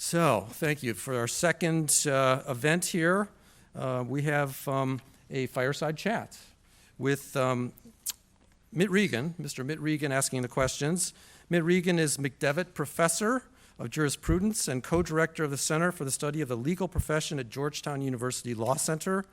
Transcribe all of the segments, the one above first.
So, thank you. For our second event here, we have a fireside chat with Mitt Regan, Mr. Mitt Regan asking the questions. Mitt Regan is McDevitt Professor of Jurisprudence and co-director of the Center for the Study of the Legal Profession at Georgetown University Law Center.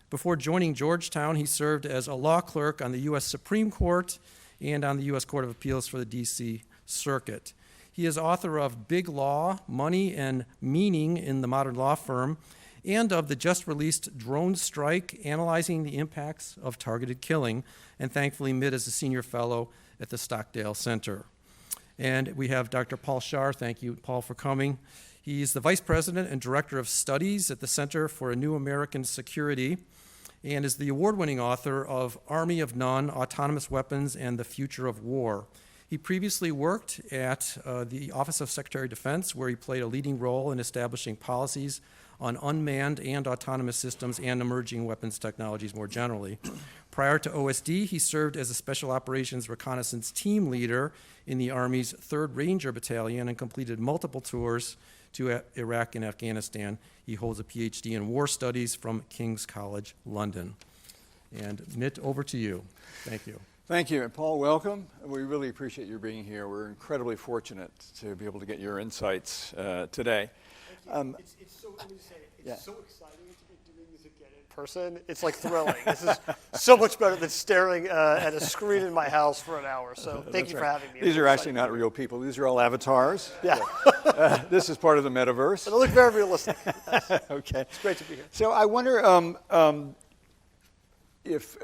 Before joining Georgetown, he served as a law clerk on the U.S. Supreme Court and on the U.S. Court of Appeals for the D.C. Circuit. He is author of Big Law, Money and Meaning in the Modern Law Firm, and of the just-released Drone Strike, Analyzing the Impacts of Targeted Killing. And thankfully, Mitt is a senior fellow at the Stockdale Center. And we have Dr. Paul Scharre. Thank you, Paul, for coming. He's the vice president and director of studies at the Center for a New American Security, and is the award-winning author of Army of None, Autonomous Weapons and the Future of War. He previously worked at the Office of Secretary of Defense, where he played a leading role in establishing policies on unmanned and autonomous systems and emerging weapons technologies more generally. Prior to OSD, he served as a Special Operations Reconnaissance Team Leader in the Army's 3rd Ranger Battalion and completed multiple tours to Iraq and Afghanistan. He holds a PhD in War Studies from King's College, London. And Mitt, over to you. Thank you. Thank you, and Paul, welcome. We really appreciate your being here. We're incredibly fortunate to be able to get your insights today. Thank you. It's so, let me say, it's so exciting to be doing this again in person. It's like thrilling. This is so much better than staring at a screen in my house for an hour. So thank you for having me. These are actually not real people. These are all avatars. Yeah. This is part of the metaverse. They look very realistic. Okay. It's great to be here. So I wonder if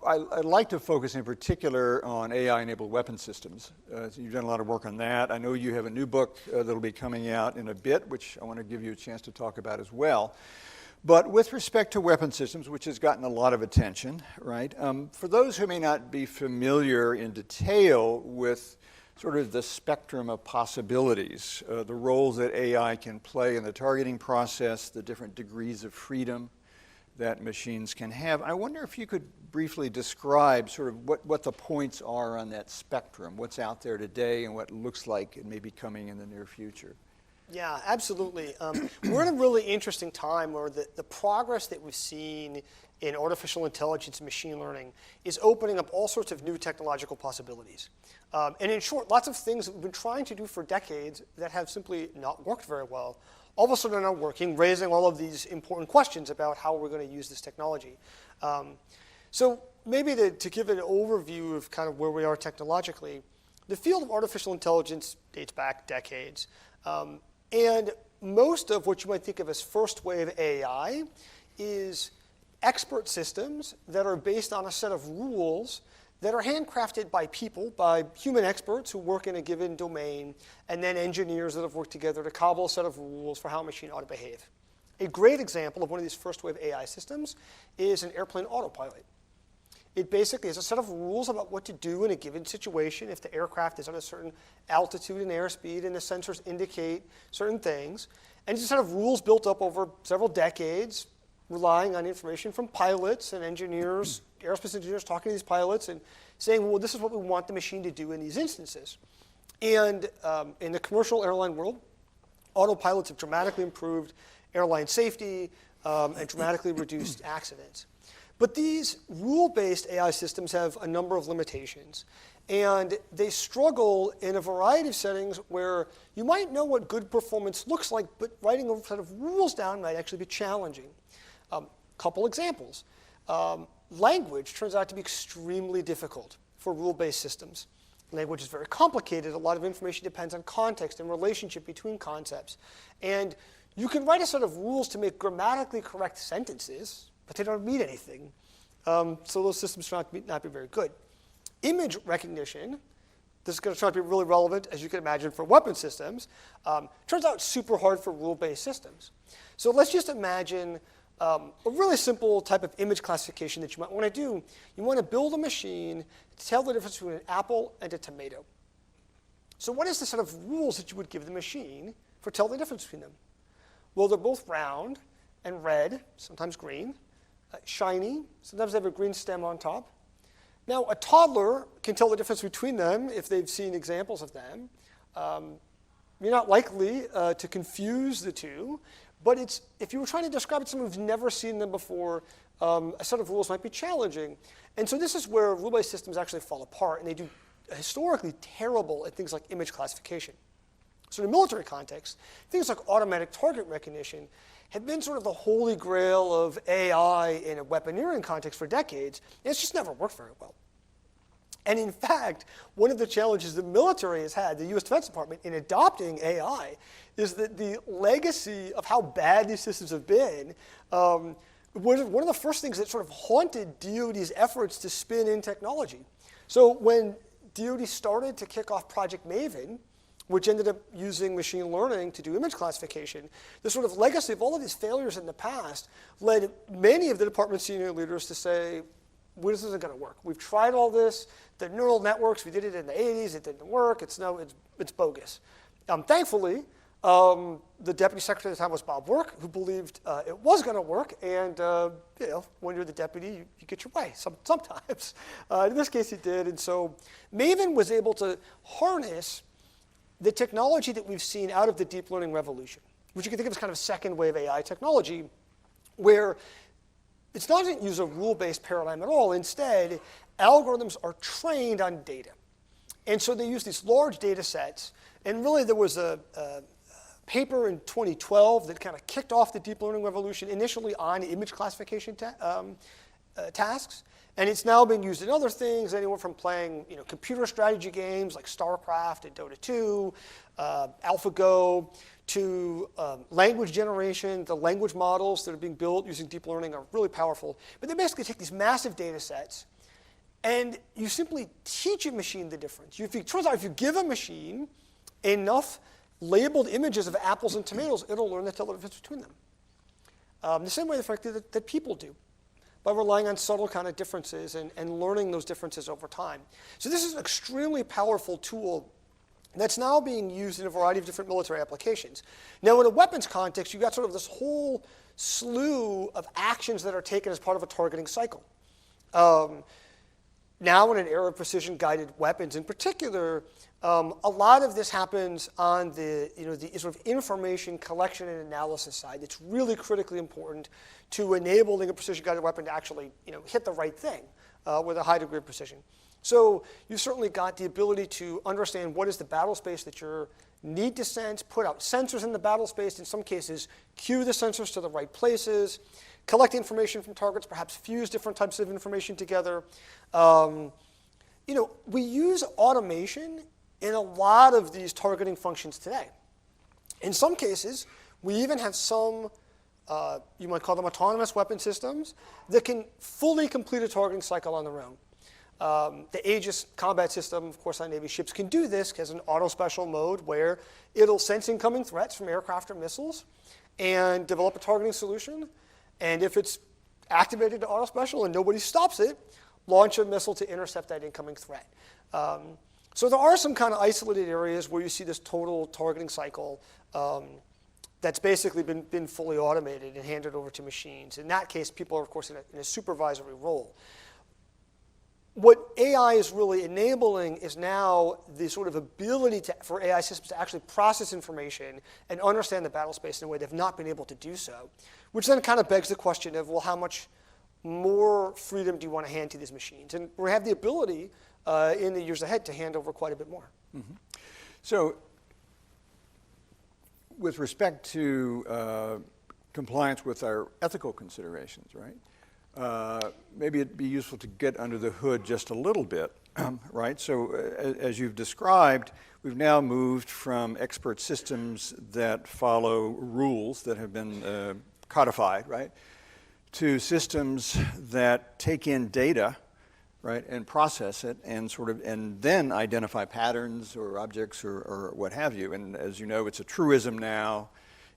I'd like to focus in particular on AI-enabled weapon systems. So you've done a lot of work on that. I know you have a new book that'll be coming out in a bit, which I want to give you a chance to talk about as well. But with respect to weapon systems, which has gotten a lot of attention, right? For those who may not be familiar in detail with sort of the spectrum of possibilities, the roles that AI can play in the targeting process, the different degrees of freedom that machines can have. I wonder if you could briefly describe sort of what the points are on that spectrum, what's out there today and what looks like it may be coming in the near future. Yeah, absolutely. We're in a really interesting time where the progress that we've seen in artificial intelligence and machine learning is opening up all sorts of new technological possibilities. And in short, lots of things that we've been trying to do for decades that have simply not worked very well all of a sudden are working, raising all of these important questions about how we're going to use this technology. So maybe to give an overview of kind of where we are technologically, the field of artificial intelligence dates back decades. And most of what you might think of as first wave AI is expert systems that are based on a set of rules that are handcrafted by people, by human experts who work in a given domain, and then engineers that have worked together to cobble a set of rules for how a machine ought to behave. A great example of one of these first wave AI systems is an airplane autopilot. It basically is a set of rules about what to do in a given situation if the aircraft is at a certain altitude and airspeed and the sensors indicate certain things. And it's a set of rules built up over several decades, relying on information from pilots and engineers, aerospace engineers talking to these pilots and saying, well, this is what we want the machine to do in these instances. And in the commercial airline world, autopilots have dramatically improved airline safety and dramatically reduced accidents. But these rule-based AI systems have a number of limitations. And they struggle in a variety of settings where you might know what good performance looks like, but writing a set of rules down might actually be challenging. Couple examples. Language turns out to be extremely difficult for rule-based systems. Language is very complicated. A lot of information depends on context and relationship between concepts. And you can write a set of rules to make grammatically correct sentences, but they don't mean anything. So those systems turn out to not be very good. Image recognition, this is going to try to be really relevant, as you can imagine, for weapon systems, turns out super hard for rule-based systems. So let's just imagine a really simple type of image classification that you might want to do. You want to build a machine to tell the difference between an apple and a tomato. So what is the set of rules that you would give the machine for telling the difference between them? Well, they're both round and red, sometimes green, shiny, sometimes they have a green stem on top. Now, a toddler can tell the difference between them if they've seen examples of them. you're not likely to confuse the two, but if you were trying to describe it to someone who's never seen them before, a set of rules might be challenging. And so this is where rule-based systems actually fall apart, and they do historically terrible at things like image classification. So in a military context, things like automatic target recognition have been sort of the holy grail of AI in a weaponeering context for decades, and it's just never worked very well. And in fact, one of the challenges the military has had, the US Defense Department, in adopting AI, is that the legacy of how bad these systems have been was one of the first things that sort of haunted DoD's efforts to spin in technology. So when DoD started to kick off Project Maven, which ended up using machine learning to do image classification, the sort of legacy of all of these failures in the past led many of the department's senior leaders to say, well, this isn't going to work. We've tried all this. The neural networks, we did it in the 80s. It didn't work. It's bogus. Thankfully, the deputy secretary at the time was Bob Work, who believed it was going to work. And when you're the deputy, you get your way sometimes. In this case, he did. And so Maven was able to harness the technology that we've seen out of the deep learning revolution, which you can think of as kind of a second wave AI technology, where it's not to use a rule-based paradigm at all. Instead, algorithms are trained on data. And so they use these large data sets. And really, there was a paper in 2012 that kind of kicked off the deep learning revolution, initially on image classification tasks. And it's now being used in other things, anywhere from playing computer strategy games like StarCraft and Dota 2, AlphaGo, to language generation. The language models that are being built using deep learning are really powerful. But they basically take these massive data sets, and you simply teach a machine the difference. It turns out if you give a machine enough labeled images of apples and tomatoes, it'll learn to tell the difference between them. The same way, frankly, that people do, by relying on subtle kind of differences and learning those differences over time. So this is an extremely powerful tool that's now being used in a variety of different military applications. Now, in a weapons context, you've got sort of this whole slew of actions that are taken as part of a targeting cycle. Now, in an era of precision-guided weapons in particular, a lot of this happens on the sort of information collection and analysis side. It's really critically important to enabling a precision-guided weapon to actually hit the right thing with a high degree of precision. So you've certainly got the ability to understand what is the battle space that you need to sense, put out sensors in the battle space, in some cases cue the sensors to the right places, collect information from targets, perhaps fuse different types of information together. We use automation in a lot of these targeting functions today. In some cases, we even have some, you might call them autonomous weapon systems, that can fully complete a targeting cycle on their own. The Aegis combat system, of course, on Navy ships can do this, has an auto-special mode where it'll sense incoming threats from aircraft or missiles and develop a targeting solution. And if it's activated to auto-special and nobody stops it, launch a missile to intercept that incoming threat. So there are some kind of isolated areas where you see this total targeting cycle that's basically been fully automated and handed over to machines. In that case, people are, of course, in a supervisory role. What AI is really enabling is now the sort of ability for AI systems to actually process information and understand the battle space in a way they've not been able to do so, which then kind of begs the question of, well, how much more freedom do you want to hand to these machines? And we have the ability in the years ahead to hand over quite a bit more. Mm-hmm. So with respect to compliance with our ethical considerations, right? Maybe it'd be useful to get under the hood just a little bit, right? So as you've described, we've now moved from expert systems that follow rules that have been codified, right, to systems that take in data, right, and process it and then identify patterns or objects or what have you. And as you know, it's a truism now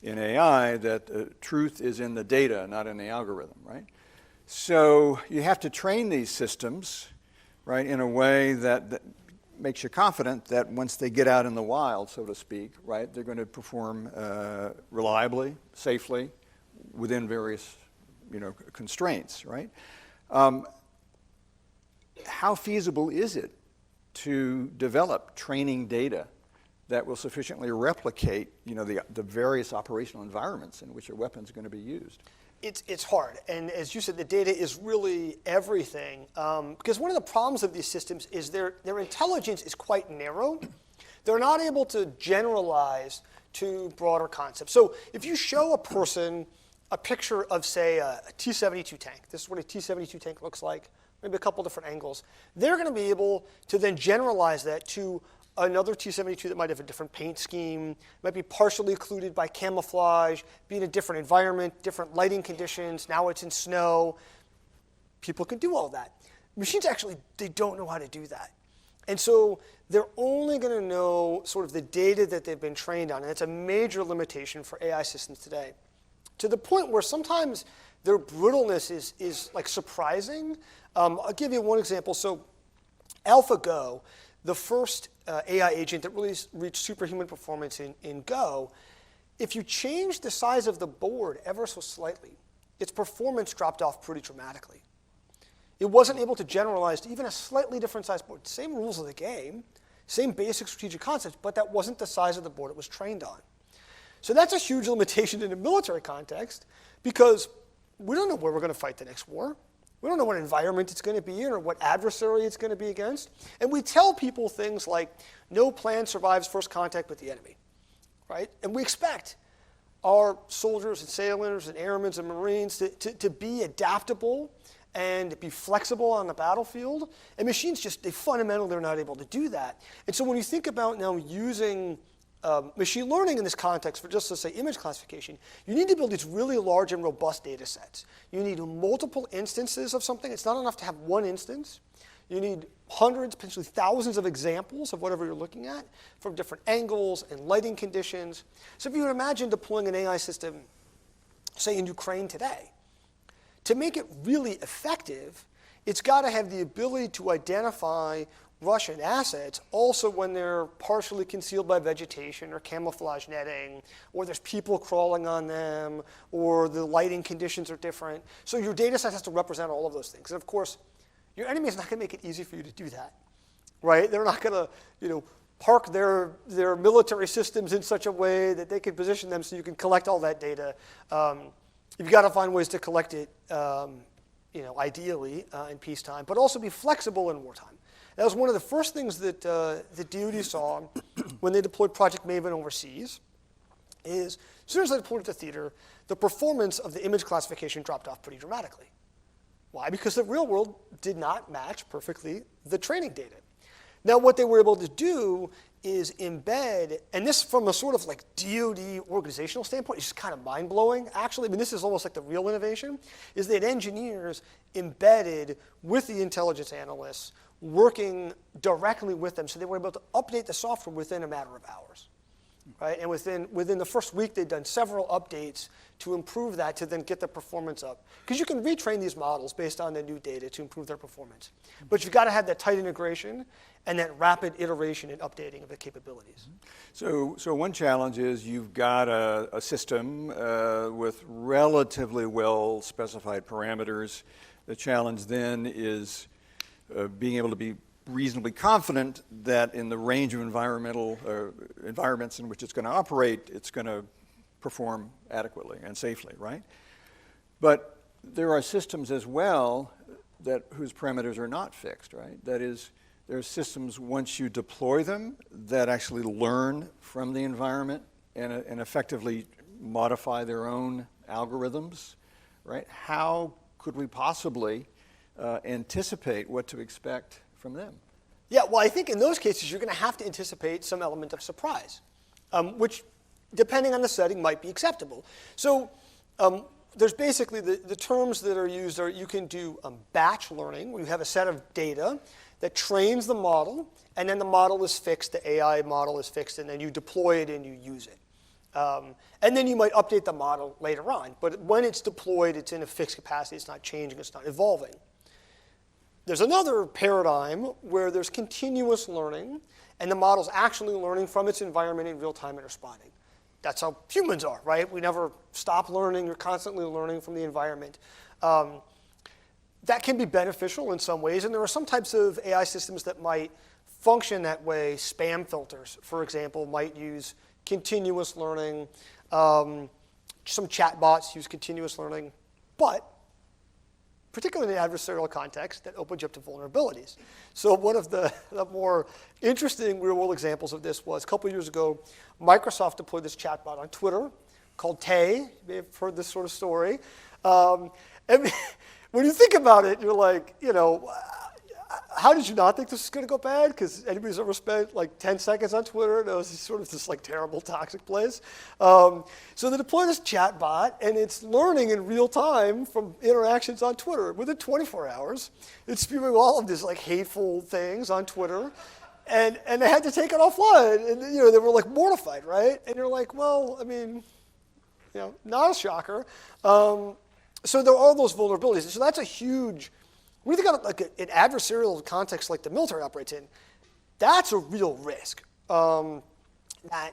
in AI that truth is in the data, not in the algorithm, right? So you have to train these systems, right, in a way that makes you confident that once they get out in the wild, so to speak, right, they're going to perform reliably, safely, within various, constraints, right? How feasible is it to develop training data that will sufficiently replicate, the various operational environments in which a weapon is going to be used? It's hard, and as you said, the data is really everything. Because one of the problems of these systems is their intelligence is quite narrow. They're not able to generalize to broader concepts. So if you show a person a picture of, say, a T-72 tank, this is what a T-72 tank looks like, maybe a couple different angles, they're going to be able to then generalize that to another T-72 that might have a different paint scheme, might be partially occluded by camouflage, be in a different environment, different lighting conditions, now it's in snow. People can do all that. Machines actually, they don't know how to do that. And so they're only going to know sort of the data that they've been trained on, and it's a major limitation for AI systems today, to the point where sometimes their brittleness is like surprising. I'll give you one example. So AlphaGo, the first AI agent that really reached superhuman performance in Go, if you change the size of the board ever so slightly, its performance dropped off pretty dramatically. It wasn't able to generalize to even a slightly different size board. Same rules of the game, same basic strategic concepts, but that wasn't the size of the board it was trained on. So that's a huge limitation in a military context, because we don't know where we're going to fight the next war. We don't know what environment it's going to be in or what adversary it's going to be against. And we tell people things like, no plan survives first contact with the enemy, right? And we expect our soldiers and sailors and airmen and Marines to be adaptable and be flexible on the battlefield. And machines they fundamentally, they're not able to do that. And so when you think about now using machine learning in this context for just, let's say, image classification, you need to build these really large and robust data sets. You need multiple instances of something. It's not enough to have one instance. You need hundreds, potentially thousands of examples of whatever you're looking at from different angles and lighting conditions. So if you would imagine deploying an AI system, say, in Ukraine today, to make it really effective, it's got to have the ability to identify Russian assets also when they're partially concealed by vegetation or camouflage netting, or there's people crawling on them, or the lighting conditions are different. So your data set has to represent all of those things. And of course, your enemy is not going to make it easy for you to do that, right? They're not going to, park their military systems in such a way that they can position them so you can collect all that data. You've got to find ways to collect it, ideally in peacetime, but also be flexible in wartime. That was one of the first things that the DoD saw when they deployed Project Maven overseas, is as soon as they deployed it to theater, the performance of the image classification dropped off pretty dramatically. Why? Because the real world did not match perfectly the training data. Now what they were able to do is embed, and this from a sort of like DoD organizational standpoint, it's just kind of mind-blowing, actually. I mean, this is almost like the real innovation, is that engineers embedded with the intelligence analysts working directly with them, so they were able to update the software within a matter of hours, right? And within the first week, they'd done several updates to improve that, to then get the performance up. Because you can retrain these models based on the new data to improve their performance. But you've got to have that tight integration and that rapid iteration and updating of the capabilities. So one challenge is you've got a system with relatively well-specified parameters. The challenge then is being able to be reasonably confident that in the range of environments in which it's going to operate, it's going to perform adequately and safely, right? But there are systems as well whose parameters are not fixed, right? That is, there are systems, once you deploy them, that actually learn from the environment and effectively modify their own algorithms, right? How could we possibly anticipate what to expect from them? Yeah, well, I think in those cases, you're going to have to anticipate some element of surprise, which, depending on the setting, might be acceptable. So there's basically the terms that are used are you can do batch learning, where you have a set of data that trains the model, and then the model is fixed, the AI model is fixed, and then you deploy it and you use it. And then you might update the model later on. But when it's deployed, it's in a fixed capacity. It's not changing. It's not evolving. There's another paradigm where there's continuous learning, and the model's actually learning from its environment in real time and responding. That's how humans are, right? We never stop learning. You're constantly learning from the environment. That can be beneficial in some ways, and there are some types of AI systems that might function that way. Spam filters, for example, might use continuous learning. Some chatbots use continuous learning, but particularly in the adversarial context, that opens you up to vulnerabilities. So one of the more interesting real-world examples of this was a couple years ago, Microsoft deployed this chatbot on Twitter called Tay. You may have heard this sort of story. And when you think about it, you're like, how did you not think this was going to go bad? Because anybody who's ever spent like 10 seconds on Twitter knows it's sort of this like terrible, toxic place. So they deploy this chat bot, and it's learning in real time from interactions on Twitter. Within 24 hours, it's spewing all of these like hateful things on Twitter, and they had to take it offline. And they were like mortified, right? And you're like, well, I mean, not a shocker. So there are those vulnerabilities. And so that's a huge. When you think about like an adversarial context like the military operates in, that's a real risk. That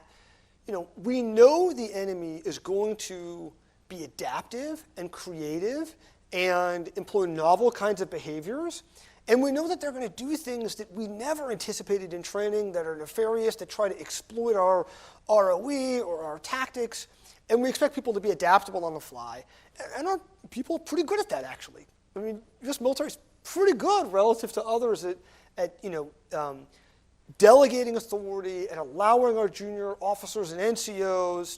we know the enemy is going to be adaptive and creative and employ novel kinds of behaviors, and we know that they're going to do things that we never anticipated in training that are nefarious, that try to exploit our ROE or our tactics, and we expect people to be adaptable on the fly, and our people are pretty good at that actually. I mean, U.S. military is pretty good relative to others at delegating authority and allowing our junior officers and NCOs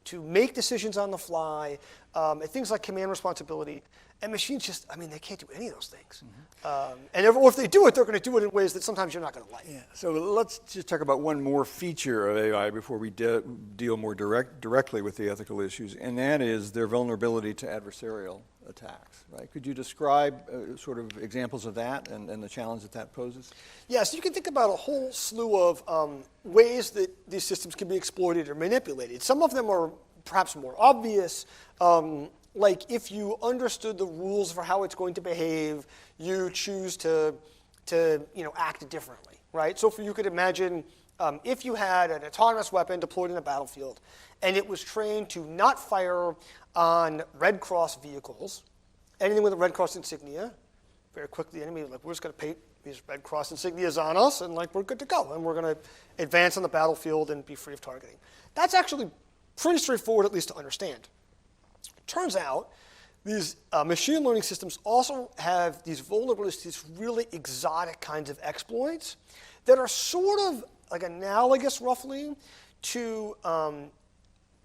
to make decisions on the fly, and things like command responsibility. And machines just, they can't do any of those things. Mm-hmm. Or if they do it, they're going to do it in ways that sometimes you're not going to like. Yeah. So let's just talk about one more feature of AI before we deal more directly with the ethical issues, and that is their vulnerability to adversarial attacks. Right? Could you describe sort of examples of that and the challenge that poses? Yes, you can think about a whole slew of ways that these systems can be exploited or manipulated. Some of them are perhaps more obvious. Like if you understood the rules for how it's going to behave, you choose to act differently, right? So you could imagine if you had an autonomous weapon deployed in a battlefield, and it was trained to not fire on Red Cross vehicles, anything with a Red Cross insignia, very quickly the enemy was like, we're just going to paint these Red Cross insignias on us, and like we're good to go, and we're going to advance on the battlefield and be free of targeting. That's actually pretty straightforward, at least to understand. Turns out these machine learning systems also have these vulnerabilities to these really exotic kinds of exploits that are sort of like analogous roughly to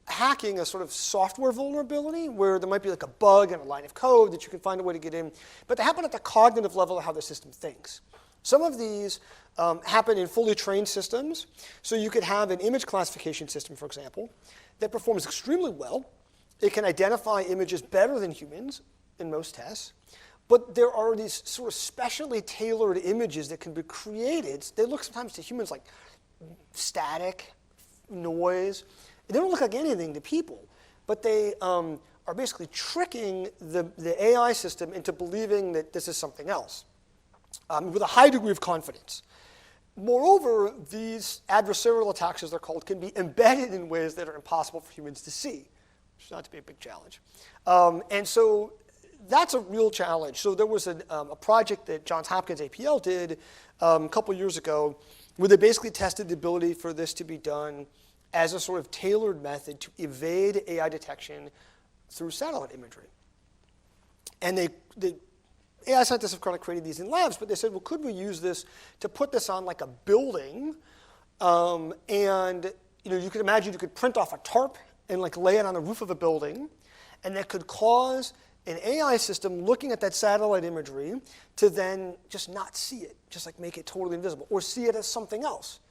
hacking a sort of software vulnerability where there might be like a bug in a line of code that you can find a way to get in, but they happen at the cognitive level of how the system thinks. Some of these happen in fully trained systems. So you could have an image classification system, for example, that performs extremely well. It can identify images better than humans in most tests, but there are these sort of specially tailored images that can be created. They look sometimes to humans like static, noise. They don't look like anything to people, but they are basically tricking the AI system into believing that this is something else with a high degree of confidence. Moreover, these adversarial attacks, as they're called, can be embedded in ways that are impossible for humans to see. Not to be a big challenge. And so that's a real challenge. So there was a project that Johns Hopkins APL did a couple years ago where they basically tested the ability for this to be done as a sort of tailored method to evade AI detection through satellite imagery. And the AI scientists have kind of created these in labs, but they said, well, could we use this to put this on like a building? And you could imagine you could print off a tarp and like lay it on the roof of a building, and that could cause an AI system looking at that satellite imagery to then just not see it, just like make it totally invisible, or see it as something else,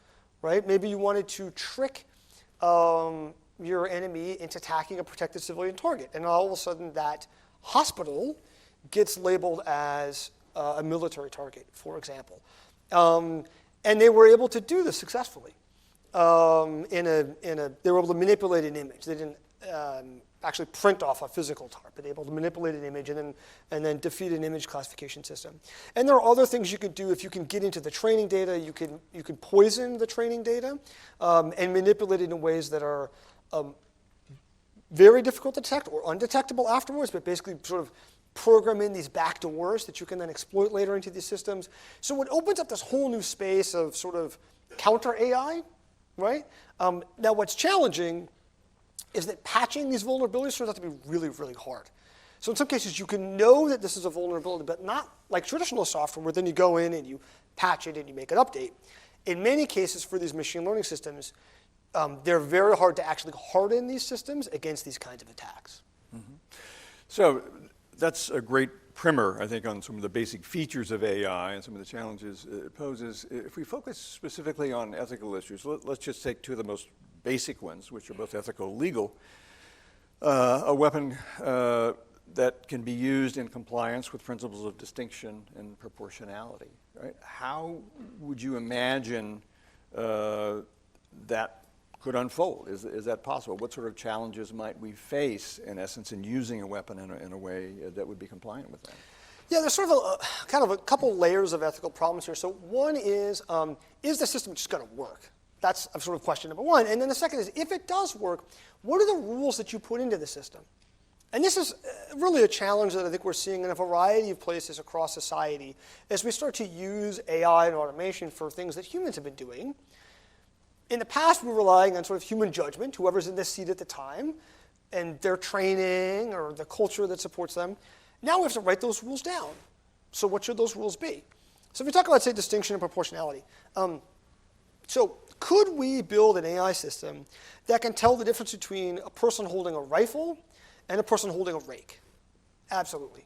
right? Maybe you wanted to trick your enemy into attacking a protected civilian target, and all of a sudden that hospital gets labeled as a military target, for example. And they were able to do this successfully. They were able to manipulate an image. They didn't actually print off a physical tarp, but they were able to manipulate an image and then defeat an image classification system. And there are other things you could do if you can get into the training data. You can poison the training data and manipulate it in ways that are very difficult to detect or undetectable afterwards, but basically sort of program in these backdoors that you can then exploit later into these systems. So it opens up this whole new space of sort of counter AI, right? Now what's challenging is that patching these vulnerabilities turns out to be really, really hard. So in some cases, you can know that this is a vulnerability, but not like traditional software where then you go in and you patch it and you make an update. In many cases for these machine learning systems, they're very hard to actually harden these systems against these kinds of attacks. Mm-hmm. So that's a great primer, I think, on some of the basic features of AI and some of the challenges it poses. If we focus specifically on ethical issues, let's just take two of the most basic ones, which are both ethical and legal. A weapon that can be used in compliance with principles of distinction and proportionality, right? How would you imagine that could unfold? Is that possible? What sort of challenges might we face, in essence, in using a weapon in a way that would be compliant with that? Yeah, there's sort of kind of a couple layers of ethical problems here. So one is the system just going to work? That's sort of question number one. And then the second is, if it does work, what are the rules that you put into the system? And this is really a challenge that I think we're seeing in a variety of places across society as we start to use AI and automation for things that humans have been doing. In the past, we were relying on sort of human judgment, whoever's in this seat at the time, and their training or the culture that supports them. Now we have to write those rules down. So what should those rules be? So if we talk about, say, distinction and proportionality, so could we build an AI system that can tell the difference between a person holding a rifle and a person holding a rake? Absolutely.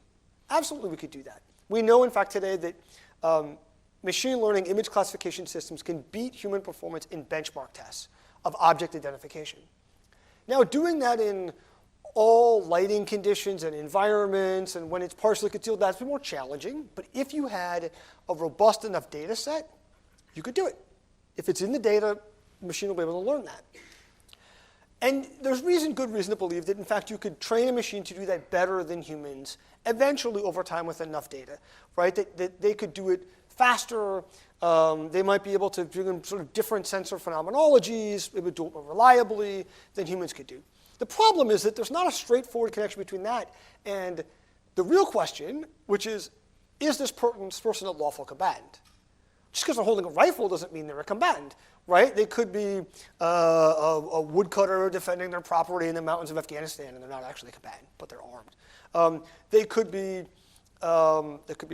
Absolutely we could do that. We know, in fact, today that machine learning image classification systems can beat human performance in benchmark tests of object identification. Now, doing that in all lighting conditions and environments and when it's partially concealed, that's more challenging. But if you had a robust enough data set, you could do it. If it's in the data, the machine will be able to learn that. And there's good reason to believe that, in fact, you could train a machine to do that better than humans eventually over time with enough data, right? That they could do it faster. They might be able to do sort of different sensor phenomenologies. It would do it more reliably than humans could do. The problem is that there's not a straightforward connection between that and the real question, which is this person a lawful combatant? Just because they're holding a rifle doesn't mean they're a combatant, right? They could be a woodcutter defending their property in the mountains of Afghanistan, and they're not actually a combatant, but they're armed. They could be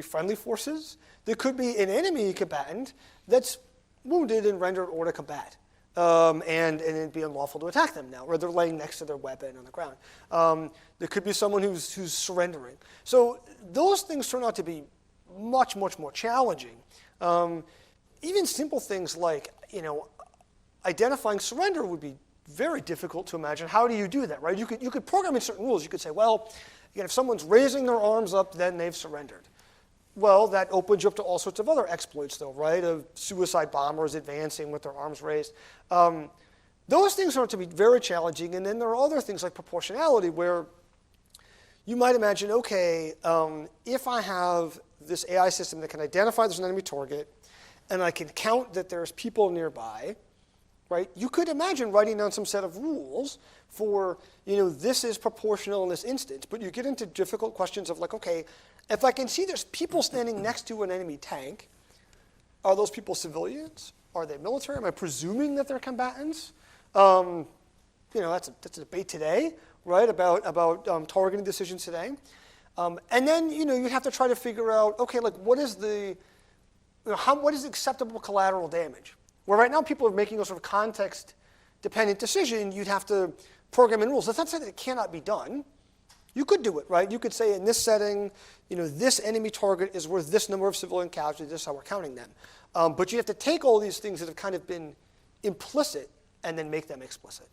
friendly forces. There could be an enemy combatant that's wounded and rendered hors de combat, and it'd be unlawful to attack them now, or they're laying next to their weapon on the ground. There could be someone who's surrendering. So those things turn out to be much, much more challenging. Even simple things like, identifying surrender would be very difficult to imagine. How do you do that, right? You could program in certain rules. You could say, well, if someone's raising their arms up, then they've surrendered. Well, that opens you up to all sorts of other exploits, though, right? Of suicide bombers advancing with their arms raised. Those things start to be very challenging. And then there are other things like proportionality, where you might imagine, okay, if I have this AI system that can identify there's an enemy target, and I can count that there's people nearby, right? You could imagine writing down some set of rules for, this is proportional in this instance. But you get into difficult questions of like, okay, if I can see there's people standing next to an enemy tank, are those people civilians? Are they military? Am I presuming that they're combatants? That's a debate today, right, about targeting decisions today. And then, you have to try to figure out, okay, like what is what is acceptable collateral damage? Where right now people are making a sort of context-dependent decision, you'd have to program in rules. That's not saying that it cannot be done. You could do it, right? You could say in this setting, this enemy target is worth this number of civilian casualties, this is how we're counting them. But you have to take all these things that have kind of been implicit and then make them explicit.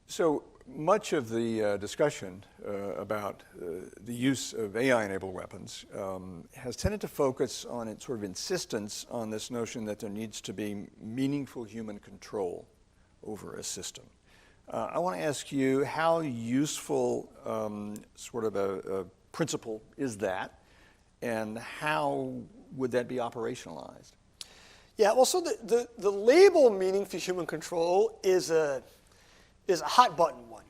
So much of the discussion about the use of AI-enabled weapons has tended to focus on its sort of insistence on this notion that there needs to be meaningful human control over a system. I want to ask you how useful sort of a principle is that, and how would that be operationalized? Yeah, well, so the label meaningful human control is a hot button one.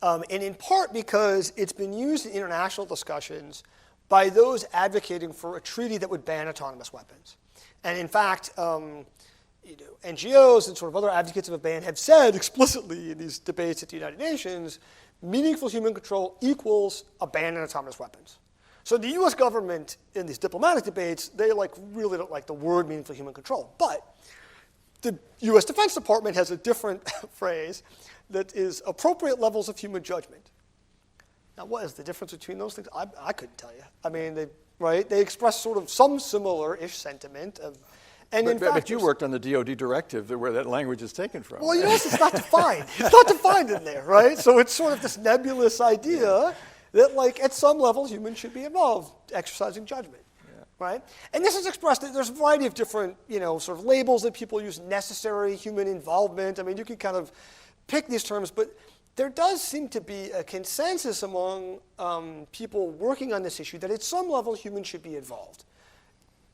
And in part because it's been used in international discussions by those advocating for a treaty that would ban autonomous weapons. And in fact, NGOs and sort of other advocates of a ban have said explicitly in these debates at the United Nations, meaningful human control equals a ban on autonomous weapons. So the US government in these diplomatic debates, they really don't like the word meaningful human control. But the US Defense Department has a different phrase that is appropriate levels of human judgment. Now, what is the difference between those things? I couldn't tell you. I mean, they express sort of some similar-ish sentiment of, and in fact, but you worked on the DoD directive where that language is taken from. Well, it's not defined. It's not defined in there, right? So it's sort of this nebulous idea that, at some level, humans should be involved, exercising judgment, right? And this is expressed. There's a variety of different, sort of labels that people use. Necessary human involvement. I mean, you can kind of pick these terms, but there does seem to be a consensus among people working on this issue that at some level humans should be involved.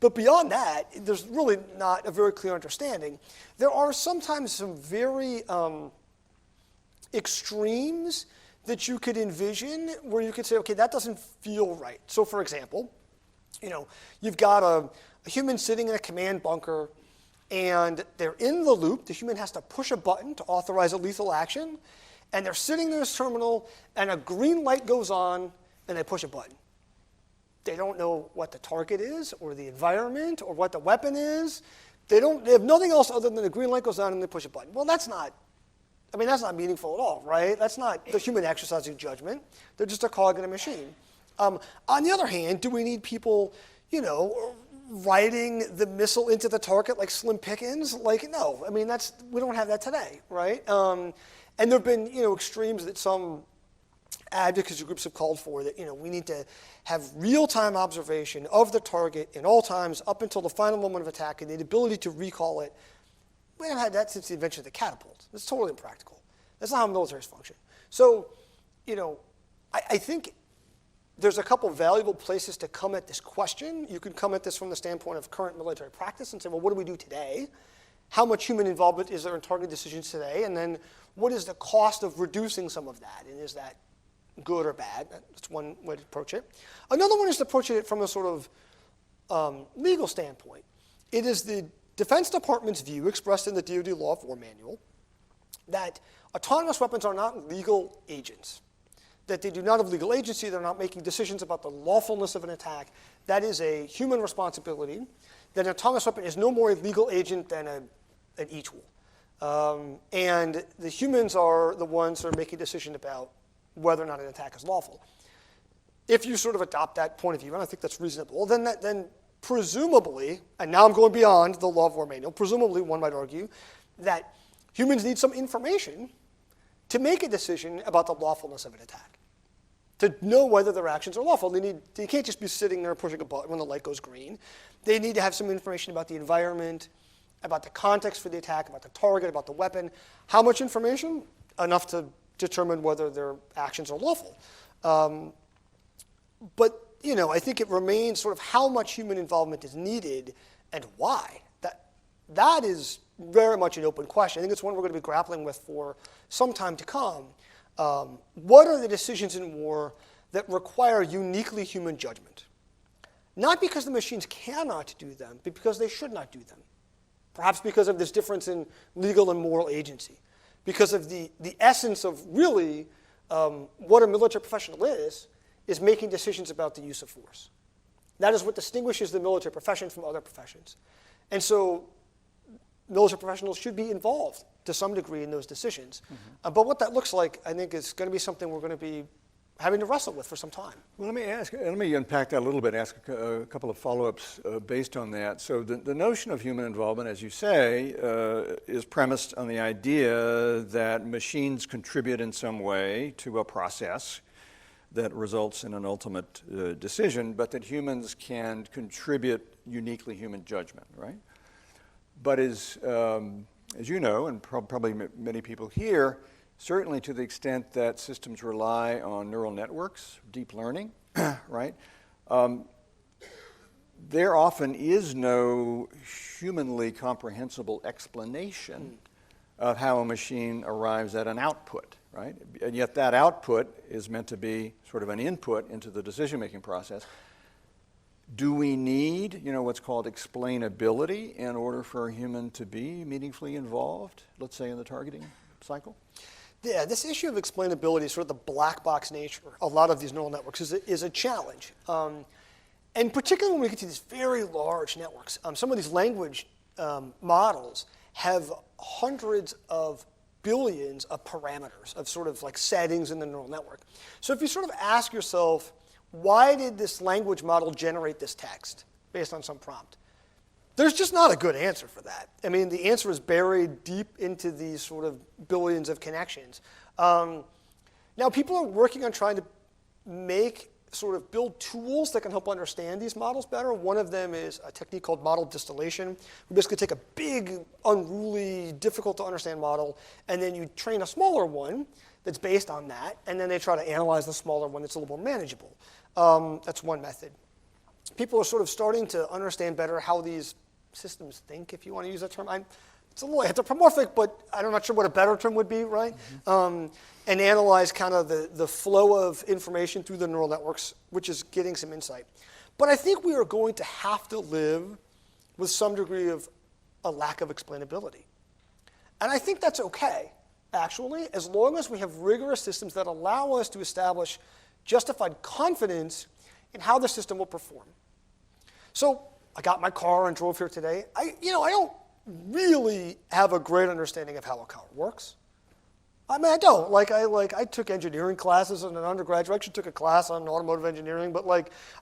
But beyond that, there's really not a very clear understanding. There are sometimes some very extremes that you could envision where you could say, okay, that doesn't feel right. So for example, you've got a human sitting in a command bunker and they're in the loop. The human has to push a button to authorize a lethal action. And they're sitting in this terminal and a green light goes on and they push a button. They don't know what the target is or the environment or what the weapon is. They have nothing else other than the green light goes on and they push a button. Well, that's not meaningful at all, right? That's not the human exercising judgment. They're just a cog in a machine. On the other hand, do we need people, riding the missile into the target like Slim Pickens? No. I mean, we don't have that today, right? And there have been, extremes that some advocacy groups have called for that, we need to have real-time observation of the target in all times up until the final moment of attack and the ability to recall it. We haven't had that since the invention of the catapult. That's totally impractical. That's not how militaries function. So, I think there's a couple valuable places to come at this question. You can come at this from the standpoint of current military practice and say, well, what do we do today? How much human involvement is there in target decisions today? And then what is the cost of reducing some of that? And is that good or bad? That's one way to approach it. Another one is to approach it from a sort of legal standpoint. It is the Defense Department's view, expressed in the DoD Law of War Manual, that autonomous weapons are not legal agents, that they do not have legal agency, they're not making decisions about the lawfulness of an attack. That is a human responsibility, that an autonomous weapon is no more a legal agent than an e-tool. And the humans are the ones that are making a decision about whether or not an attack is lawful. If you sort of adopt that point of view, and I think that's reasonable, then presumably, and now I'm going beyond the Law of War Manual, presumably one might argue that humans need some information to make a decision about the lawfulness of an attack, to know whether their actions are lawful. They can't just be sitting there pushing a button when the light goes green. They need to have some information about the environment, about the context for the attack, about the target, about the weapon. How much information? Enough to determine whether their actions are lawful. But I think it remains sort of how much human involvement is needed and why. That is very much an open question. I think it's one we're going to be grappling with for some time to come. What are the decisions in war that require uniquely human judgment? Not because the machines cannot do them, but because they should not do them. Perhaps because of this difference in legal and moral agency. Because of the essence of really what a military professional is making decisions about the use of force. That is what distinguishes the military profession from other professions. And so military professionals should be involved to some degree in those decisions. Mm-hmm. But what that looks like, I think, is going to be something we're going to be having to wrestle with for some time. Well, let me unpack that a little bit, ask a couple of follow-ups based on that. So the notion of human involvement, as you say, is premised on the idea that machines contribute in some way to a process that results in an ultimate decision, but that humans can contribute uniquely human judgment, right? But as you know, and probably many people here, certainly to the extent that systems rely on neural networks, deep learning, right? There often is no humanly comprehensible explanation of how a machine arrives at an output, right? And yet that output is meant to be sort of an input into the decision-making process. Do we need, what's called explainability in order for a human to be meaningfully involved, let's say in the targeting cycle? Yeah, this issue of explainability, sort of the black box nature of a lot of these neural networks is a challenge. And particularly when we get to these very large networks, some of these language models have hundreds of billions of parameters of sort of like settings in the neural network. So if you sort of ask yourself, why did this language model generate this text based on some prompt? There's just not a good answer for that. I mean, the answer is buried deep into these sort of billions of connections. Now, people are working on trying to build tools that can help understand these models better. One of them is a technique called model distillation. We basically take a big, unruly, difficult to understand model, and then you train a smaller one that's based on that, and then they try to analyze the smaller one that's a little more manageable. That's one method. People are sort of starting to understand better how these systems think, if you want to use that term. It's a little anthropomorphic, but I'm not sure what a better term would be, right? And analyze kind of the flow of information through the neural networks, which is getting some insight. But I think we are going to have to live with some degree of a lack of explainability. And I think that's okay, actually, as long as we have rigorous systems that allow us to establish justified confidence in how the system will perform. So I got my car and drove here today. I don't really have a great understanding of how a car works. I mean, I don't. I took engineering classes in an undergraduate. I actually took a class on automotive engineering, but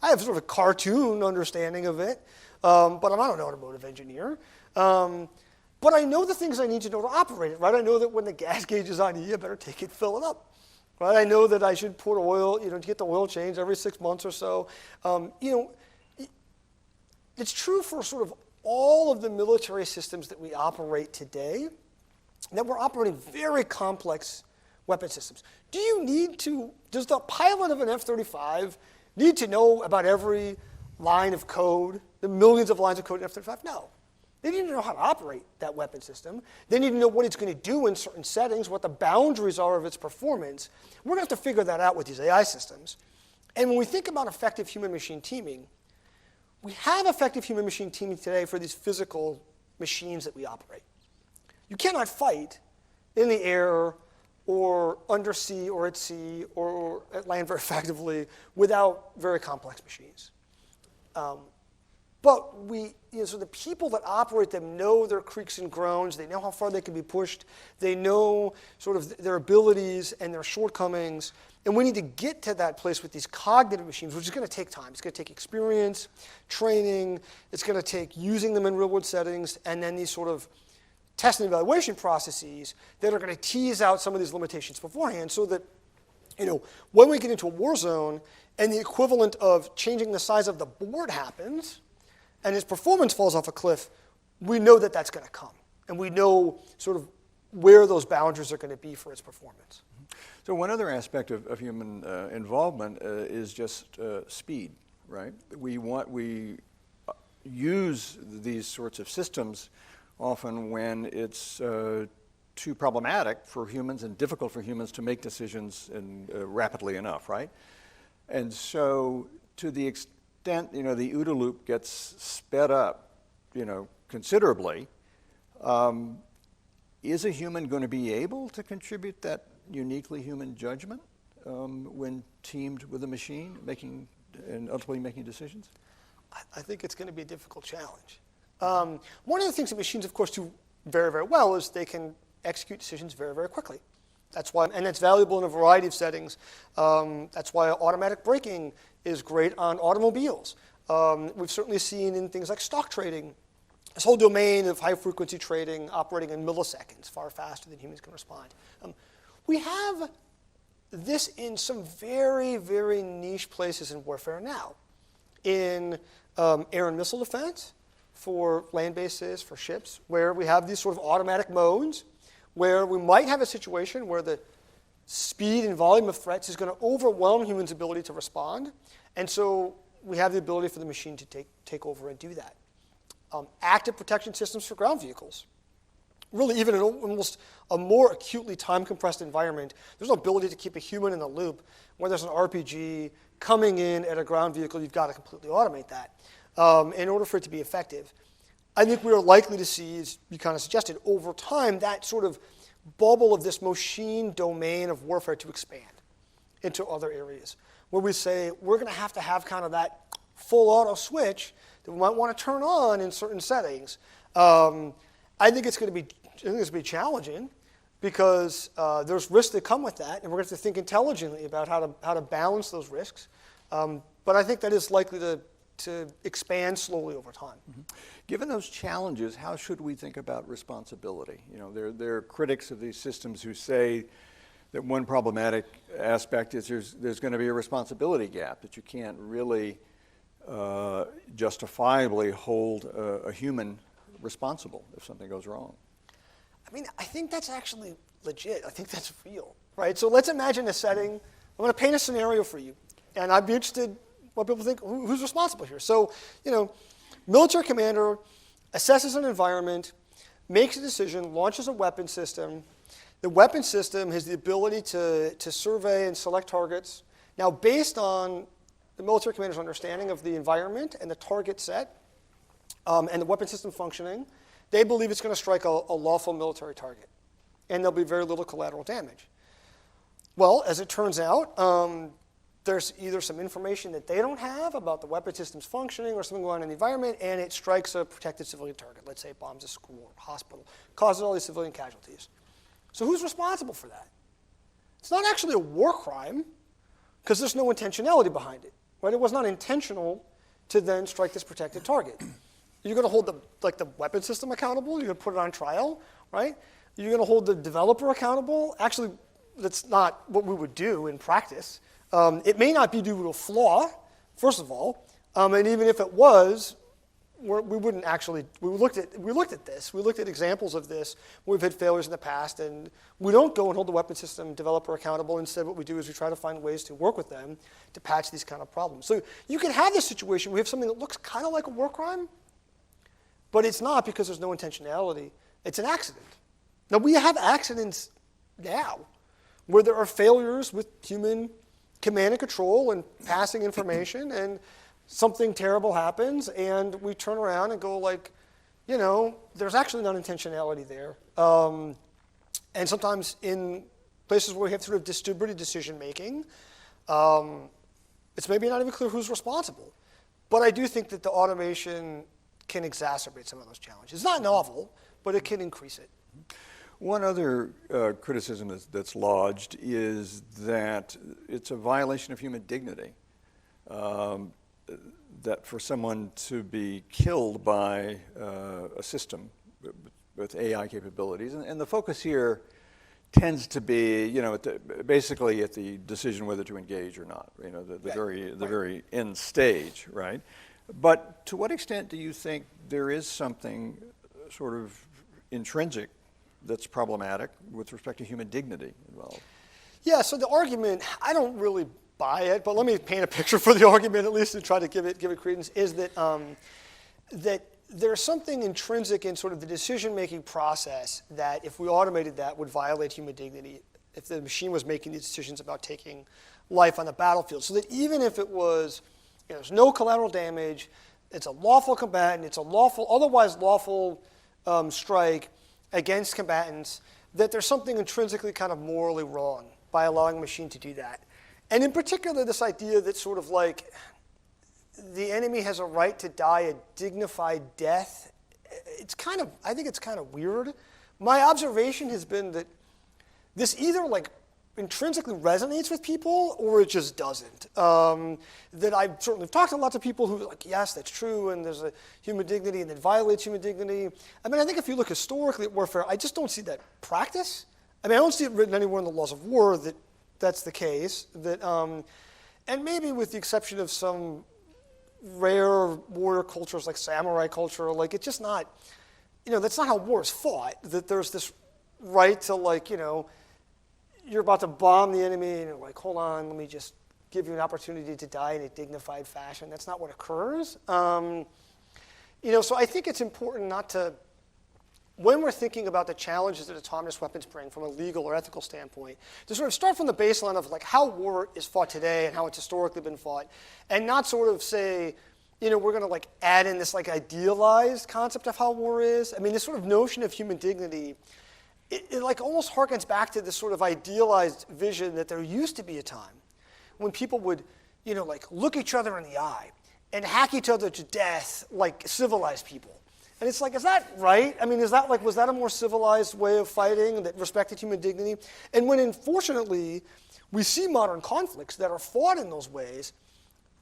I have sort of a cartoon understanding of it. But I'm not an automotive engineer. But I know the things I need to know to operate it, right? I know that when the gas gauge is on E, I better take it, fill it up. Right? I know that I should put oil, to get the oil changed every 6 months or so. It's true for sort of all of the military systems that we operate today, that we're operating very complex weapon systems. Does the pilot of an F-35 need to know about every line of code, the millions of lines of code in F-35? No. They need to know how to operate that weapon system. They need to know what it's going to do in certain settings, what the boundaries are of its performance. We're going to have to figure that out with these AI systems. And when we think about effective human-machine teaming, we have effective human-machine teaming today for these physical machines that we operate. You cannot fight in the air or undersea or at sea or at land very effectively without very complex machines. But so the people that operate them know their creaks and groans. They know how far they can be pushed. They know sort of their abilities and their shortcomings. And we need to get to that place with these cognitive machines, which is going to take time. It's going to take experience, training. It's going to take using them in real-world settings, and then these sort of test and evaluation processes that are going to tease out some of these limitations beforehand so that when we get into a war zone and the equivalent of changing the size of the board happens and its performance falls off a cliff, we know that that's going to come. And we know sort of where those boundaries are going to be for its performance. So one other aspect of human involvement is just speed, right? We use these sorts of systems often when it's too problematic for humans and difficult for humans to make decisions rapidly enough, right? And so to the extent, the OODA loop gets sped up, considerably, is a human going to be able to contribute that uniquely human judgment when teamed with a machine and ultimately making decisions? I think it's going to be a difficult challenge. One of the things that machines, of course, do very, very well is they can execute decisions very, very quickly. That's why, and that's valuable in a variety of settings. That's why automatic braking is great on automobiles. We've certainly seen in things like stock trading, this whole domain of high-frequency trading operating in milliseconds, far faster than humans can respond. We have this in some very, very niche places in warfare now. In air and missile defense, for land bases, for ships, where we have these sort of automatic modes, where we might have a situation where the speed and volume of threats is going to overwhelm humans' ability to respond. And so we have the ability for the machine to take over and do that. Active protection systems for ground vehicles. really even in almost a more acutely time-compressed environment, there's no ability to keep a human in the loop. When there's an RPG coming in at a ground vehicle, you've got to completely automate that in order for it to be effective. I think we are likely to see, as you kind of suggested, over time, that sort of bubble of this machine domain of warfare to expand into other areas, where we say we're going to have kind of that full auto switch that we might want to turn on in certain settings. I think it's going to be challenging because there's risks that come with that, and we're going to have to think intelligently about how to balance those risks. But I think that is likely to expand slowly over time. Mm-hmm. Given those challenges, how should we think about responsibility? You know, there are critics of these systems who say that one problematic aspect is there's going to be a responsibility gap, that you can't really justifiably hold a human responsible if something goes wrong. I mean, I think that's actually legit. I think that's real, right? So let's imagine a setting. I'm going to paint a scenario for you, and I'd be interested what people think, who's responsible here? So, you know, military commander assesses an environment, makes a decision, launches a weapon system. The weapon system has the ability to survey and select targets. Now, based on the military commander's understanding of the environment and the target set and the weapon system functioning, they believe it's going to strike a lawful military target, and there'll be very little collateral damage. Well, as it turns out, there's either some information that they don't have about the weapon system's functioning or something going on in the environment, and it strikes a protected civilian target. Let's say it bombs a school or a hospital, causes all these civilian casualties. So who's responsible for that? It's not actually a war crime because there's no intentionality behind it. Right? It was not intentional to then strike this protected target. You're going to hold the weapon system accountable. You're going to put it on trial, right? You're going to hold the developer accountable. Actually, that's not what we would do in practice. It may not be due to a flaw, first of all, and even if it was, we wouldn't actually. We looked at this. We looked at examples of this. We've had failures in the past, and we don't go and hold the weapon system developer accountable. Instead, what we do is we try to find ways to work with them to patch these kind of problems. So you can have this situation. We have something that looks kind of like a war crime, but it's not because there's no intentionality. It's an accident. Now, we have accidents now where there are failures with human command and control and passing information, and something terrible happens, and we turn around and go like, you know, there's actually not intentionality there. And sometimes in places where we have sort of distributed decision making, it's maybe not even clear who's responsible. But I do think that the automation can exacerbate some of those challenges. It's not novel, but it can increase it. One other criticism that's lodged is that it's a violation of human dignity. That for someone to be killed by a system with AI capabilities, and the focus here tends to be, you know, basically at the decision whether to engage or not. You know, the very end stage, right? But to what extent do you think there is something sort of intrinsic that's problematic with respect to human dignity involved? Yeah. So the argument, I don't really buy it, but let me paint a picture for the argument at least and try to give it credence, is that that there's something intrinsic in sort of the decision-making process that if we automated that would violate human dignity if the machine was making these decisions about taking life on the battlefield. So that even if it was, you know, there's no collateral damage, it's a lawful combatant, it's a lawful, otherwise lawful strike against combatants, that there's something intrinsically kind of morally wrong by allowing a machine to do that. And in particular, this idea that sort of like the enemy has a right to die a dignified death, I think it's kind of weird. My observation has been that this either like intrinsically resonates with people or it just doesn't. That I've certainly talked to lots of people who are like, yes, that's true, and there's a human dignity and it violates human dignity. I mean, I think if you look historically at warfare, I just don't see that practice. I mean, I don't see it written anywhere in the laws of war that that's the case. That, and maybe with the exception of some rare warrior cultures like samurai culture, like it's just not, you know, that's not how war is fought. That there's this right to, like, you know, you're about to bomb the enemy and you're like, hold on, let me just give you an opportunity to die in a dignified fashion. That's not what occurs. You know, so I think it's important not to when we're thinking about the challenges that autonomous weapons bring from a legal or ethical standpoint, to sort of start from the baseline of like how war is fought today and how it's historically been fought, and not sort of say, we're going to like add in this like idealized concept of how war is. I mean, this sort of notion of human dignity, it like almost harkens back to this sort of idealized vision that there used to be a time when people would, like look each other in the eye and hack each other to death like civilized people. And it's like, is that right? I mean, was that a more civilized way of fighting that respected human dignity? And when, unfortunately, we see modern conflicts that are fought in those ways,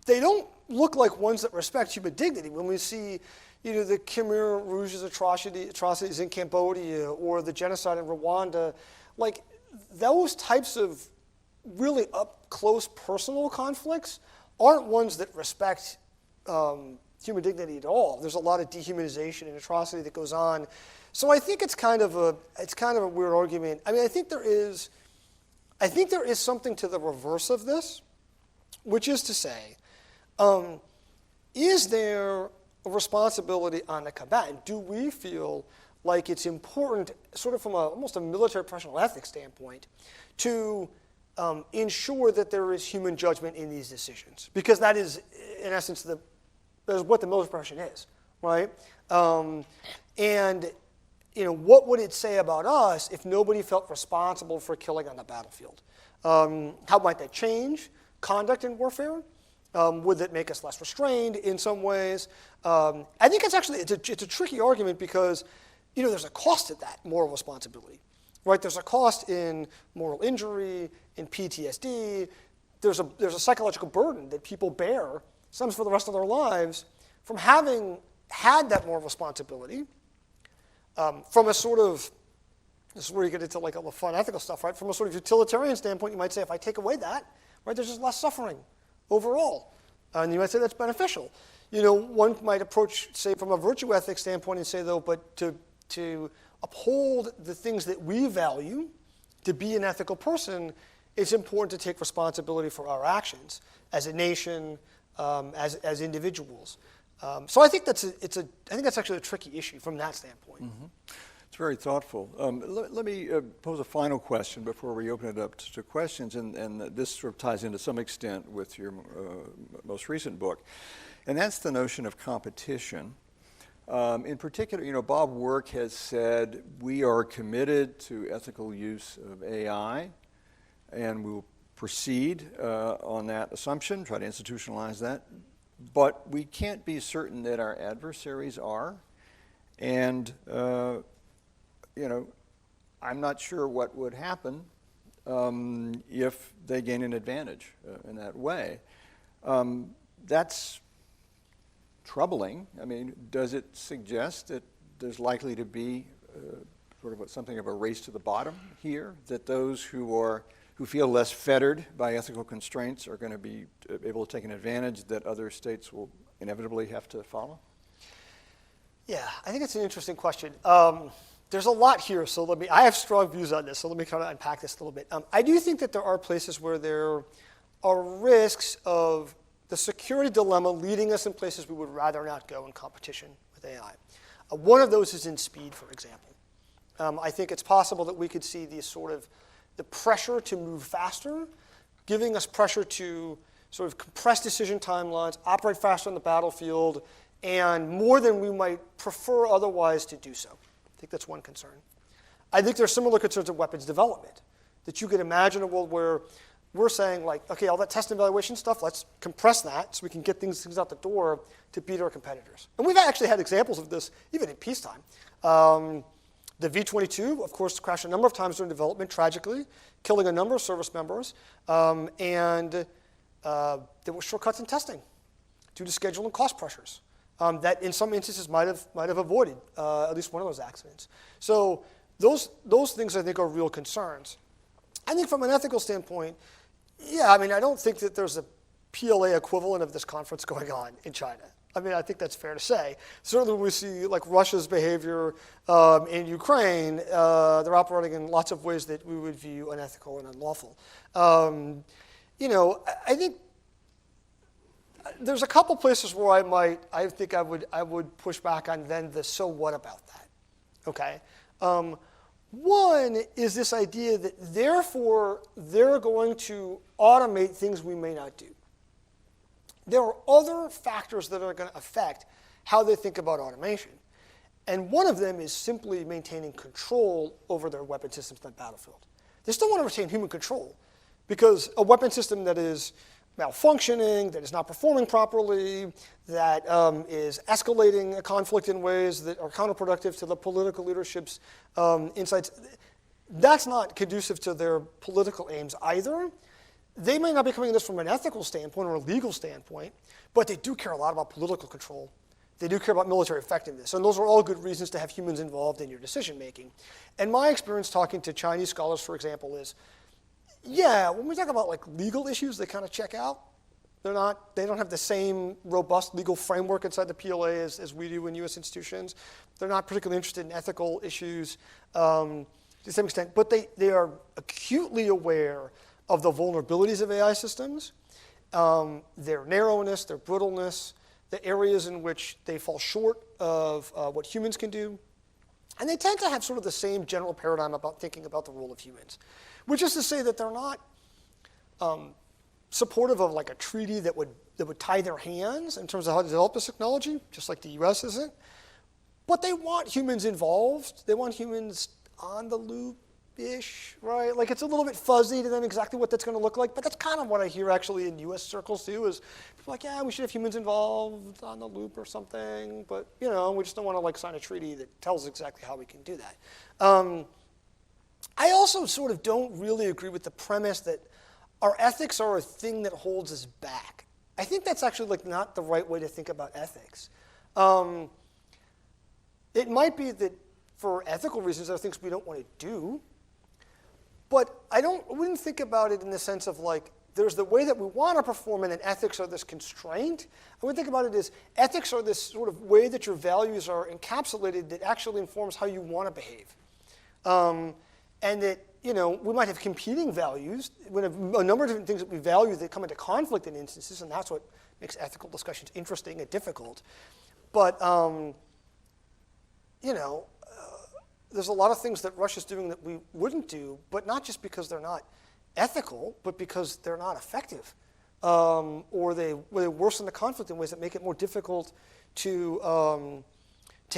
they don't look like ones that respect human dignity. When we see, the Khmer Rouge's atrocities in Cambodia or the genocide in Rwanda, like those types of really up-close personal conflicts aren't ones that respect human dignity at all. There's a lot of dehumanization and atrocity that goes on. So I think it's kind of a weird argument. I mean, I think there is something to the reverse of this, which is to say, is there a responsibility on the combatant? Do we feel like it's important, sort of from almost a military professional ethics standpoint, to ensure that there is human judgment in these decisions? Because that is, in essence, that is what the military profession is, right? And what would it say about us if nobody felt responsible for killing on the battlefield? How might that change conduct in warfare? Would it make us less restrained in some ways? I think it's a tricky argument because there's a cost to that moral responsibility, right? There's a cost in moral injury, in PTSD. There's a psychological burden that people bear, sometimes for the rest of their lives, from having had that moral responsibility. From a sort of, this is where you get into like all the fun ethical stuff, right? From a sort of utilitarian standpoint, you might say, if I take away that, right, there's just less suffering overall. And you might say that's beneficial. One might approach, say, from a virtue ethics standpoint and say, though, but to uphold the things that we value, to be an ethical person, it's important to take responsibility for our actions as a nation, as individuals. So I think that's actually a tricky issue from that standpoint. Mm-hmm. It's very thoughtful. Let me pose a final question before we open it up to questions, and this sort of ties into some extent with your most recent book, and that's the notion of competition. In particular, Bob Work has said we are committed to ethical use of AI, and we'll proceed on that assumption, try to institutionalize that, but we can't be certain that our adversaries are, and I'm not sure what would happen if they gain an advantage in that way. That's troubling. I mean, does it suggest that there's likely to be sort of something of a race to the bottom here, that those who feel less fettered by ethical constraints are going to be able to take an advantage that other states will inevitably have to follow? Yeah, I think it's an interesting question. There's a lot here, so I have strong views on this, so let me kind of unpack this a little bit. I do think that there are places where there are risks of the security dilemma leading us in places we would rather not go in competition with AI. One of those is in speed, for example. I think it's possible that we could see the pressure to move faster, giving us pressure to sort of compress decision timelines, operate faster on the battlefield, and more than we might prefer otherwise to do so. I think that's one concern. I think there are similar concerns of weapons development, that you could imagine a world where we're saying, like, okay, all that test and evaluation stuff, let's compress that so we can get things out the door to beat our competitors. And we've actually had examples of this even in peacetime. The V-22, of course, crashed a number of times during development, tragically, killing a number of service members. And there were shortcuts in testing due to schedule and cost pressures that in some instances might have avoided at least one of those accidents. So those things, I think, are real concerns. I think from an ethical standpoint, yeah, I mean, I don't think that there's a PLA equivalent of this conference going on in China. I mean, I think that's fair to say. Certainly when we see like Russia's behavior in Ukraine, they're operating in lots of ways that we would view unethical and unlawful. I think there's a couple places where I think I would push back on then the so what about that, okay? One is this idea that therefore they're going to automate things we may not do. There are other factors that are going to affect how they think about automation. And one of them is simply maintaining control over their weapon systems on the battlefield. They still want to retain human control because a weapon system that is malfunctioning, that is not performing properly, that is escalating a conflict in ways that are counterproductive to the political leadership's insights, that's not conducive to their political aims either. They may not be coming at this from an ethical standpoint or a legal standpoint, but they do care a lot about political control. They do care about military effectiveness. And those are all good reasons to have humans involved in your decision making. And my experience talking to Chinese scholars, for example, is, yeah, when we talk about like legal issues, they kind of check out. They don't have the same robust legal framework inside the PLA as we do in US institutions. They're not particularly interested in ethical issues to some extent, but they are acutely aware of the vulnerabilities of AI systems, their narrowness, their brittleness, the areas in which they fall short of what humans can do. And they tend to have sort of the same general paradigm about thinking about the role of humans, which is to say that they're not supportive of like a treaty that would tie their hands in terms of how to develop this technology, just like the US isn't. But they want humans involved. They want humans on the loop-ish, right? Like it's a little bit fuzzy to them exactly what that's going to look like, but that's kind of what I hear actually in US circles too, is people are like, yeah, we should have humans involved on the loop or something, but you know, we just don't want to like sign a treaty that tells exactly how we can do that. I also sort of don't really agree with the premise that our ethics are a thing that holds us back. I think that's actually like not the right way to think about ethics. It might be that for ethical reasons there are things we don't want to do, but I wouldn't think about it in the sense of like there's the way that we want to perform and then ethics are this constraint. I would think about it as ethics are this sort of way that your values are encapsulated that actually informs how you want to behave. And that, you know, we might have competing values. We have a number of different things that we value that come into conflict in instances, and that's what makes ethical discussions interesting and difficult. But, you know, there's a lot of things that Russia's doing that we wouldn't do, but not just because they're not ethical, but because they're not effective. Or they worsen the conflict in ways that make it more difficult to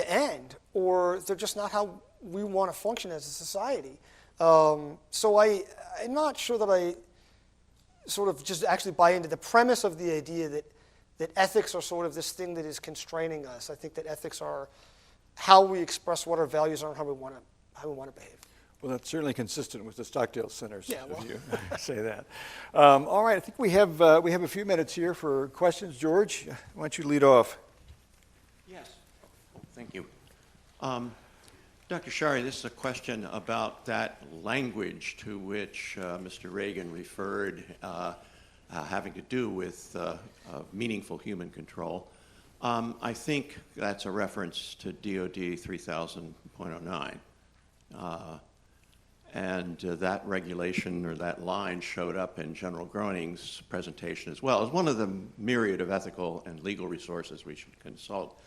end, or they're just not how we want to function as a society. So I'm not sure that I sort of just actually buy into the premise of the idea that ethics are sort of this thing that is constraining us. I think that ethics are how we express what our values are and how we want to behave. Well, that's certainly consistent with the Stockdale Center's view. Say that. All right, I think we have a few minutes here for questions. George, why don't you lead off? Yes. Thank you. Dr. Scharre, this is a question about that language to which Mr. Regan referred, having to do with meaningful human control. I think that's a reference to DOD 3000.09. And that regulation or that line showed up in General Groening's presentation as well as one of the myriad of ethical and legal resources we should consult.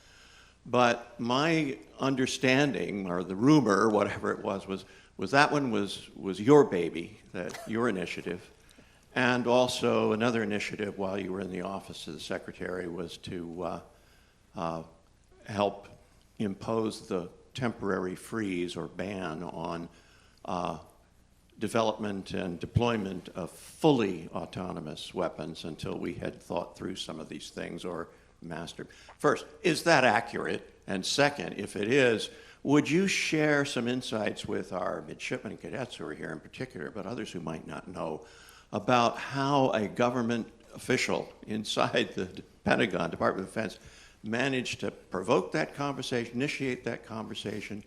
But my understanding, or the rumor, whatever it was that one was your baby, your initiative. And also another initiative while you were in the office of the secretary was to help impose the temporary freeze or ban on development and deployment of fully autonomous weapons until we had thought through some of these things or mastered. First, is that accurate? And second, if it is, would you share some insights with our midshipmen and cadets who are here in particular, but others who might not know, about how a government official inside the Pentagon, Department of Defense, managed to provoke that conversation, initiate that conversation,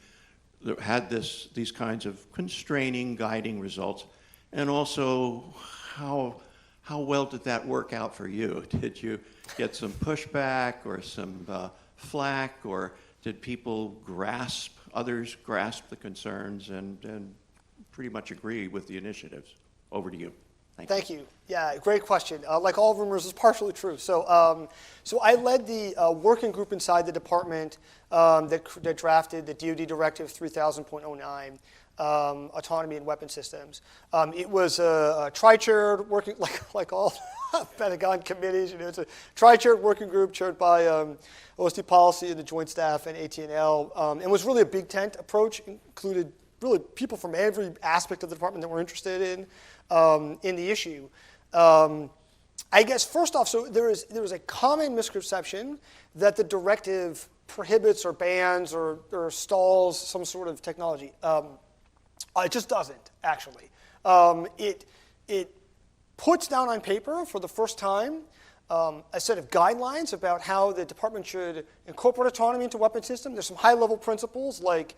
that had these kinds of constraining, guiding results, and also how well did that work out for you? Did you get some pushback or some flack, or did others grasp the concerns and pretty much agree with the initiatives? Over to you. Thank you. Yeah, great question. Like all rumors, it's partially true. So, so I led the working group inside the department that drafted the DoD Directive 3000.09, autonomy in weapon systems. It was a tri-chaired working, like all Pentagon committees. You know, it's a tri-chaired working group chaired by OSD Policy and the Joint Staff and AT&L, and was really a big tent approach. Included really people from every aspect of the department that were interested in the issue. I guess first off, so there is a common misconception that the directive prohibits or bans or stalls some sort of technology. It just doesn't, actually. It puts down on paper for the first time a set of guidelines about how the department should incorporate autonomy into weapon systems. There's some high-level principles like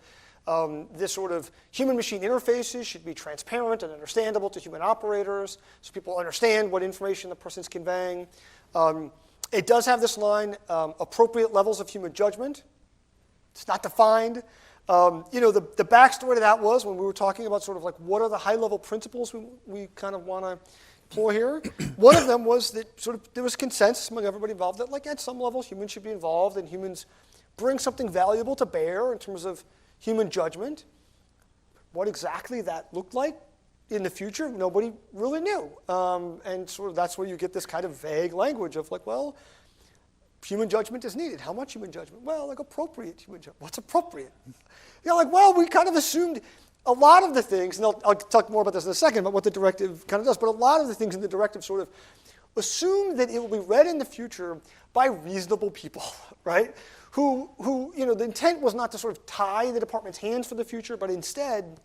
this sort of human-machine interfaces should be transparent and understandable to human operators so people understand what information the person's conveying. It does have this line, appropriate levels of human judgment. It's not defined. You know, the backstory to that was when we were talking about sort of like what are the high-level principles we kind of want to employ here. One of them was that sort of there was consensus among everybody involved that like at some level humans should be involved and humans bring something valuable to bear in terms of human judgment. What exactly that looked like in the future, nobody really knew. And sort of that's where you get this kind of vague language of like, well, human judgment is needed. How much human judgment? Well, like appropriate human judgment. What's appropriate? You know, like, well, we kind of assumed a lot of the things, and I'll talk more about this in a second, about what the directive kind of does, but a lot of the things in the directive sort of assume that it will be read in the future by reasonable people, right? Who, you know, the intent was not to sort of tie the department's hands for the future, but instead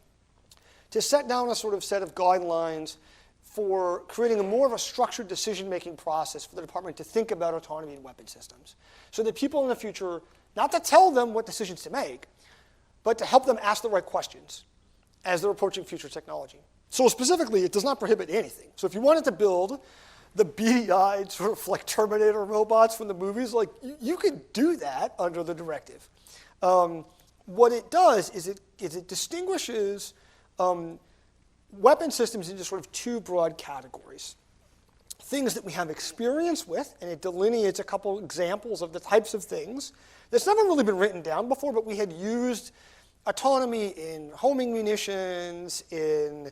to set down a sort of set of guidelines for creating more of a structured decision-making process for the department to think about autonomy in weapon systems. So that people in the future, not to tell them what decisions to make, but to help them ask the right questions as they're approaching future technology. So specifically, it does not prohibit anything. So if you wanted to build the beady-eyed sort of like Terminator robots from the movies, like you could do that under the directive. What it does is it distinguishes weapon systems into sort of two broad categories. Things that we have experience with, and it delineates a couple examples of the types of things that's never really been written down before, but we had used autonomy in homing munitions, in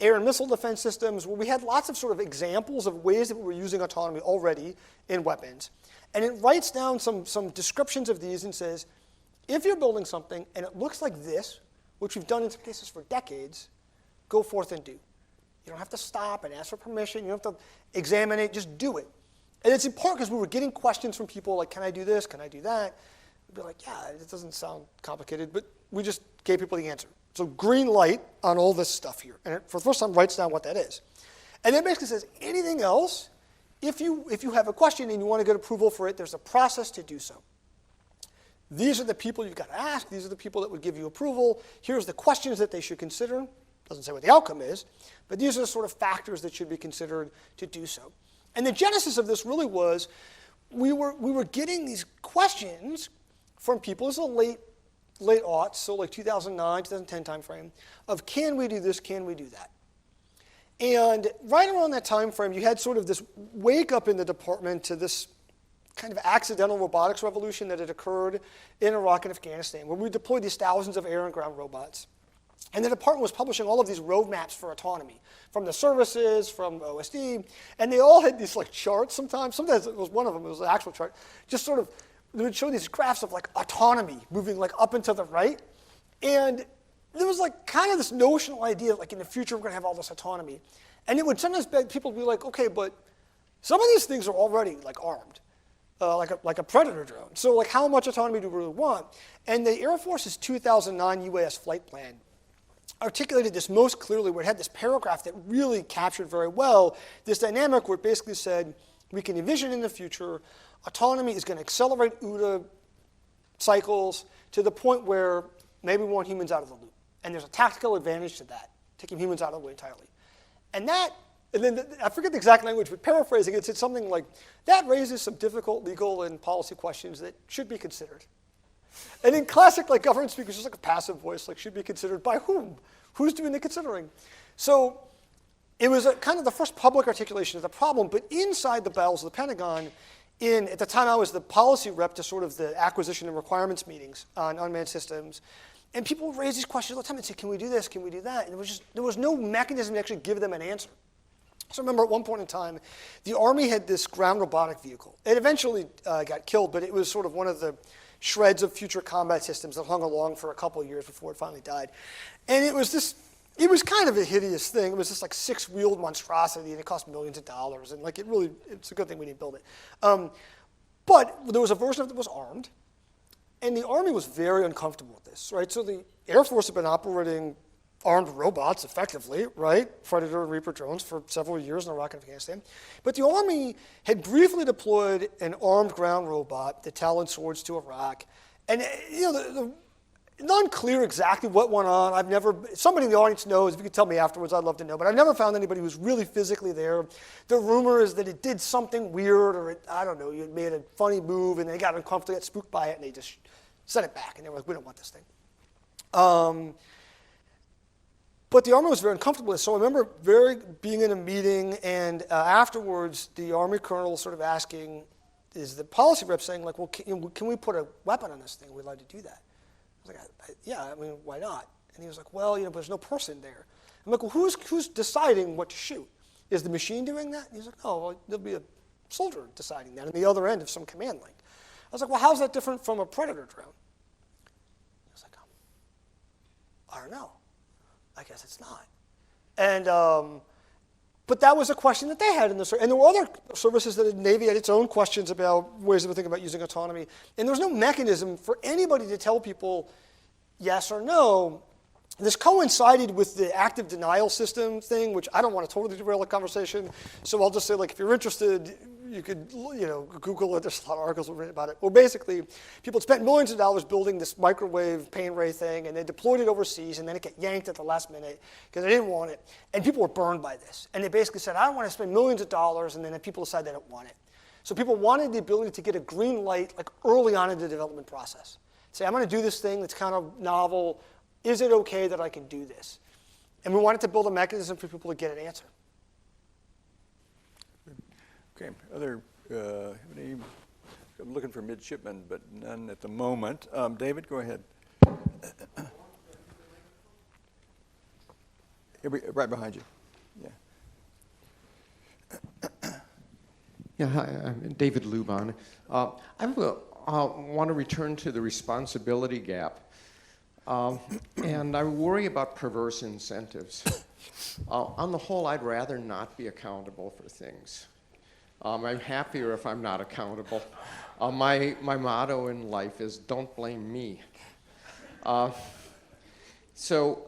air and missile defense systems, where we had lots of sort of examples of ways that we were using autonomy already in weapons. And it writes down some descriptions of these and says, if you're building something and it looks like this, which we've done in some cases for decades, go forth and do. You don't have to stop and ask for permission. You don't have to examine it. Just do it. And it's important because we were getting questions from people like, can I do this? Can I do that? We'd be like, yeah, it doesn't sound complicated, but we just gave people the answer. So green light on all this stuff here. And it, for the first time, writes down what that is. And then basically says, anything else, if you have a question and you want to get approval for it, there's a process to do so. These are the people you've got to ask. These are the people that would give you approval. Here's the questions that they should consider. Doesn't say what the outcome is, but these are the sort of factors that should be considered to do so. And the genesis of this really was we were getting these questions from people. This is a late aughts, so like 2009, 2010 timeframe, of can we do this, can we do that? And right around that time frame, you had sort of this wake up in the department to this kind of accidental robotics revolution that had occurred in Iraq and Afghanistan, where we deployed these thousands of air and ground robots. And the department was publishing all of these roadmaps for autonomy, from the services, from OSD, and they all had these like charts sometimes. Sometimes it was one of them, it was an actual chart, just sort of, they would show these graphs of like autonomy moving like up and to the right. And there was like kind of this notional idea like in the future we're going to have all this autonomy. And it would sometimes beg people to be like, okay, but some of these things are already like armed, like a Predator drone. So like how much autonomy do we really want? And the Air Force's 2009 UAS flight plan articulated this most clearly, where it had this paragraph that really captured very well this dynamic where it basically said we can envision in the future autonomy is going to accelerate OODA cycles to the point where maybe we want humans out of the loop. And there's a tactical advantage to that, taking humans out of the way entirely. And then I forget the exact language, but paraphrasing it said something like, that raises some difficult legal and policy questions that should be considered. And in classic like government speakers, just like a passive voice, like should be considered by whom? Who's doing the considering? So it was kind of the first public articulation of the problem, but inside the bowels of the Pentagon, at the time I was the policy rep to sort of the acquisition and requirements meetings on unmanned systems, and people would raise these questions all the time and say, can we do this, can we do that? And there was no mechanism to actually give them an answer. So I remember at one point in time, the Army had this ground robotic vehicle. It eventually got killed, but it was sort of one of the shreds of future combat systems that hung along for a couple of years before it finally died. And it was kind of a hideous thing. It was this like 6-wheeled monstrosity, and it cost millions of dollars. And like it's a good thing we didn't build it. But there was a version of it that was armed, and the Army was very uncomfortable with this, right? So the Air Force had been operating armed robots effectively, right? Predator and Reaper drones for several years in Iraq and Afghanistan. But the Army had briefly deployed an armed ground robot, the Talon Swords, to Iraq. And it's unclear exactly what went on. Somebody in the audience knows, if you could tell me afterwards, I'd love to know. But I've never found anybody who's really physically there. The rumor is that it did something weird, or it made a funny move, and they got uncomfortable, got spooked by it, and they just sent it back. And they were like, we don't want this thing. But the Army was very uncomfortable with it. So I remember being in a meeting, and afterwards, the Army colonel sort of asking, is the policy rep saying, like, well, can we put a weapon on this thing? We'd like to do that. I was like, yeah, I mean, why not? And he was like, well, but there's no person there. I'm like, well, who's deciding what to shoot? Is the machine doing that? And he's like, oh, well, there'll be a soldier deciding that on the other end of some command link. I was like, well, how's that different from a Predator drone? He was like, I don't know. I guess it's not. And but that was a question that they had in the service. And there were other services that the Navy had its own questions about ways of thinking about using autonomy. And there was no mechanism for anybody to tell people yes or no. This coincided with the active denial system thing, which I don't want to totally derail the conversation. So I'll just say, like, if you're interested, you could, Google it. There's a lot of articles written about it. Well, basically, people had spent millions of dollars building this microwave pain ray thing, and they deployed it overseas, and then it got yanked at the last minute because they didn't want it. And people were burned by this. And they basically said, I don't want to spend millions of dollars, and then people decide they don't want it. So people wanted the ability to get a green light, like, early on in the development process. Say, I'm going to do this thing that's kind of novel. Is it okay that I can do this? And we wanted to build a mechanism for people to get an answer. Okay, I'm looking for midshipmen, but none at the moment. David, go ahead. Right behind you. Yeah. Yeah, hi, I'm David Luban. I want to return to the responsibility gap. And I worry about perverse incentives. On the whole, I'd rather not be accountable for things. I'm happier if I'm not accountable. My motto in life is don't blame me. So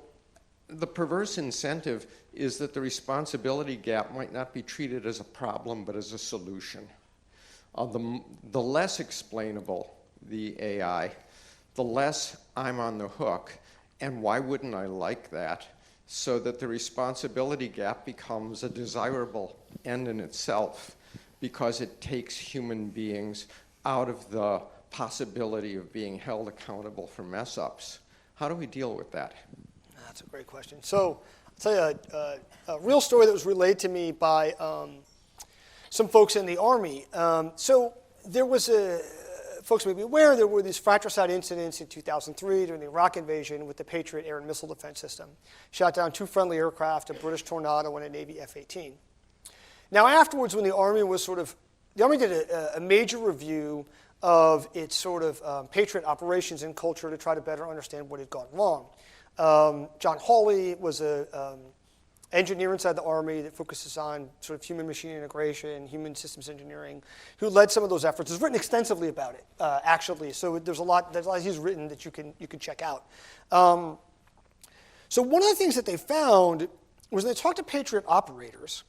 the perverse incentive is that the responsibility gap might not be treated as a problem, but as a solution. The less explainable the AI, the less I'm on the hook. And why wouldn't I like that? So that the responsibility gap becomes a desirable end in itself, because it takes human beings out of the possibility of being held accountable for mess-ups. How do we deal with that? That's a great question. So I'll tell you a real story that was relayed to me by some folks in the Army. So there was folks may be aware, there were these fratricide incidents in 2003 during the Iraq invasion with the Patriot air and missile defense system. Shot down 2 friendly aircraft, a British Tornado and a Navy F-18. Now afterwards, when the Army did a major review of its sort of Patriot operations and culture to try to better understand what had gone wrong. John Hawley was an engineer inside the Army that focuses on sort of human-machine integration, human systems engineering, who led some of those efforts. Has written extensively about it, actually. So there's a lot he's written that you can check out. So one of the things that they found was they talked to Patriot operators.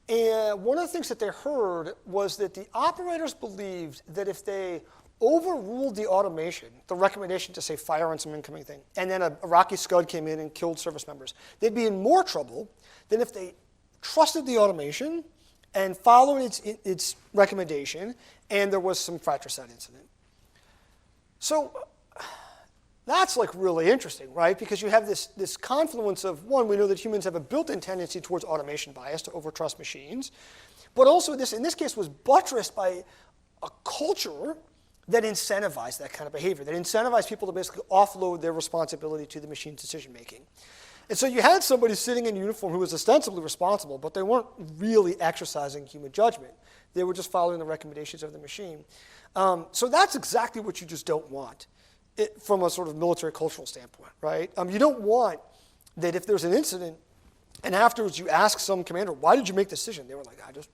And one of the things that they heard was that the operators believed that if they overruled the automation, the recommendation to, say, fire on some incoming thing, and then a Iraqi Scud came in and killed service members, they'd be in more trouble than if they trusted the automation and followed its recommendation, and there was some fratricide incident. So That's like really interesting, right? Because you have this confluence of, one, we know that humans have a built-in tendency towards automation bias, to overtrust machines, but also this, in this case, was buttressed by a culture that incentivized that kind of behavior, that incentivized people to basically offload their responsibility to the machine's decision-making. And so you had somebody sitting in uniform who was ostensibly responsible, but they weren't really exercising human judgment. They were just following the recommendations of the machine. So that's exactly what you just don't want from a sort of military cultural standpoint, right? You don't want that if there's an incident and afterwards you ask some commander, why did you make the decision? They were like, I just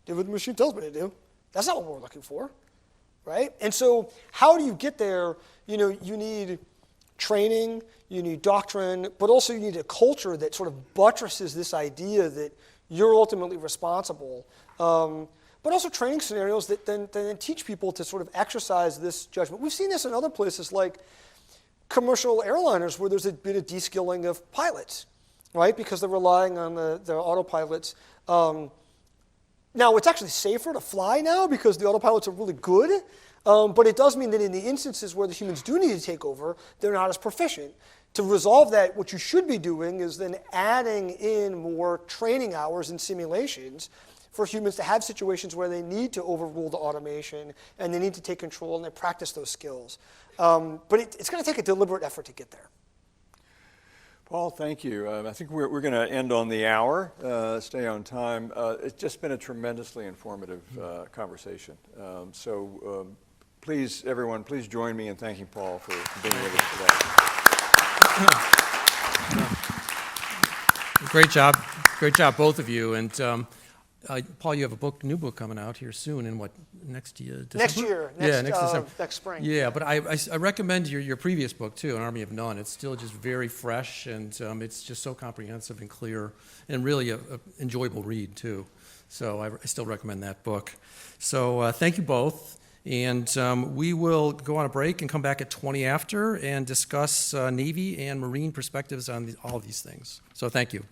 did what the machine tells me to do. That's not what we're looking for, right? And so how do you get there? You know, you need training, you need doctrine, but also you need a culture that sort of buttresses this idea that you're ultimately responsible. But also training scenarios that then teach people to sort of exercise this judgment. We've seen this in other places like commercial airliners where there's been a de-skilling of pilots, right? Because they're relying on the autopilots. Now, it's actually safer to fly now because the autopilots are really good, but it does mean that in the instances where the humans do need to take over, they're not as proficient. To resolve that, what you should be doing is then adding in more training hours and simulations for humans to have situations where they need to overrule the automation and they need to take control and they practice those skills. But it's going to take a deliberate effort to get there. Paul, thank you. I think we're going to end on the hour, stay on time. It's just been a tremendously informative conversation. Please, everyone, please join me in thanking Paul for being with us today. Great job, both of you. And Paul, you have a new book coming out here soon. In what, next year? December? Next year. Next December. Next spring. Yeah, but I recommend your previous book too, An Army of None. It's still just very fresh, and it's just so comprehensive and clear, and really a enjoyable read too. So I still recommend that book. So thank you both. And we will go on a break and come back at 20 after and discuss Navy and Marine perspectives on all these things. So thank you.